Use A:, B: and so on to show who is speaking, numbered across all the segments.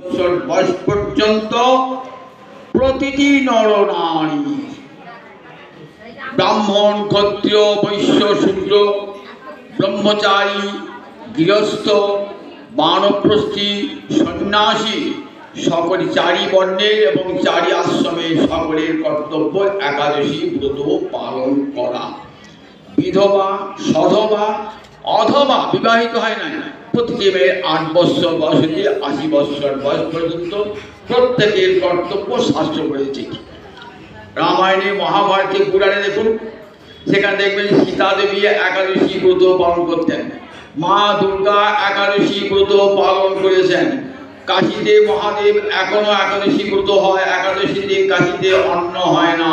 A: বছর বয়স পর্যন্ত প্রতিটি নরনারী, ব্রাহ্মণ, ক্ষত্রিয়, বৈশ্য, শূদ্র, ব্রহ্মচারী, গৃহস্থ, বানপ্রস্থী, সন্ন্যাসী, সকল চারি বর্ণের এবং চারি আশ্রমের সকলের কর্তব্য একাদশী ব্রত পালন করা। বিধবা, সধবা অথবা বিবাহিত হয় না, প্রতিটি মেয়ের 8 বছর বয়স থেকে 80 বছর বয়স পর্যন্ত প্রত্যেকের কর্তব্য শাস্ত্র বলেছে। রামায়ণে, মহাভারতে, পুরাণে দেখুন, সেখানে দেখবেন সীতা দেবী একাদশী ব্রত পালন করতেন, মা দুর্গা একাদশী ব্রত পালন করেছেন, কাশীতে মহাদেব এখনো একাদশী ব্রত হয়, একাদশী দিন কাশীতে অন্ন হয় না।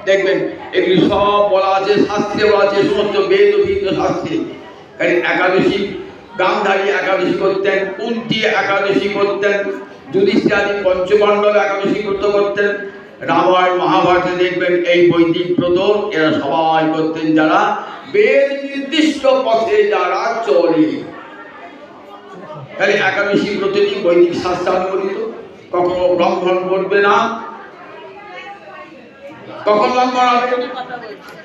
A: দেখবেন এগুলি সব বলা আছে, শাস্ত্রে বলা আছে, সমস্ত বেদ ও ভিন্ন শাস্ত্রে। একাদশী গান্ধারী একাদশী করতেন, কুন্তী একাদশী করতেন, যুধিষ্ঠিরাদি পঞ্চপাণ্ডব একাদশী ব্রত করতেন। রামায়ণ মহাভারতে দেখবেন এই বৈদিক ব্রত এরা সবাই করতেন, যারা বেদ নির্দিষ্ট পথে যারা চলে। তাহলে একাদশী ব্রতটি বৈদিক শাস্ত্রানুমোদিত, কখনো ব্রাহ্মণ করবে না। কখন ব্রাহ্মণ হবে?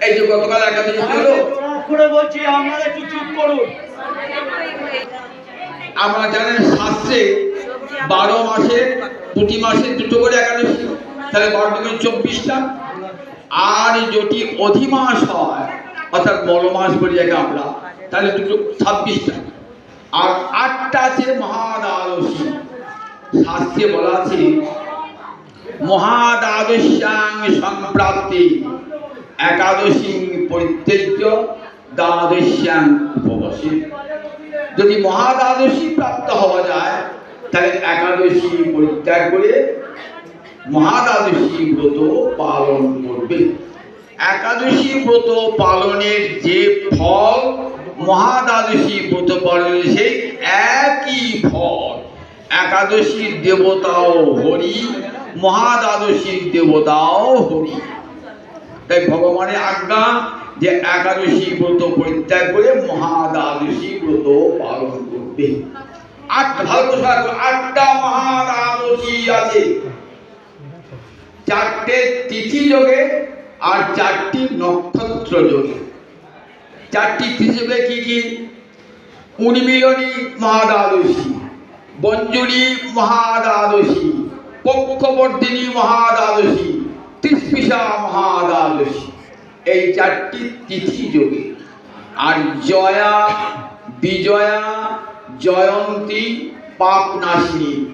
A: এই যে গতকাল একাদশী হলো, আমরা জানেন শাস্ত্রে 12 মাসে প্রতি মাসে 2টো করে একাদশী, তাহলে 12 × 24টা। আর যদি অধিমাস হয়, অর্থাৎ বড় মাস বলি যাকে আমরা, তাহলে 26টা। আর 8টা আছে মহাদ্বাদশী। শাস্ত্রে বলা আছে মহাদ্বাদশ্যাং সম্প্রাপ্তি একাদশী পরিত্যজ্য দ্বাদশ্যাং উপবাসী। যদি মহাদ্বাদশী প্রাপ্ত হওয়া যায়, তাহলে একাদশী পরিত্যাগ করে মহাদ্বাদশী ব্রত পালন করবে। একাদশী ব্রত পালনের যে ফল, মহাদ্বাদশী ব্রত পালনের সেই একই ফল। একাদশীর দেবতাও হরি, মহাদ্বাদশীর দেবতাও হরি। তাই ভগবানের আজ্ঞা যে একাদশী ব্রত পরিত্যাগ করে মহাদ্বাদশী ব্রত পালন করবে। 8টা মহাদ্বাদশী আছে, 4টে তিথি যোগে আর 4টি নক্ষত্র যোগে। 4টি তিথি যোগে কি কি? উন্মিলনী মহাদ্বাদশী, বঞ্জুরি মহাদ্বাদশী, পক্ষবর্ধিনী মহাদ্বাদশী, তৃষ্পিষা মহাদ্বাদশী। এই 4টি তিথি যোগে। আর জয়া, বিজয়া, জয়ন্তী, পাপনাশিনী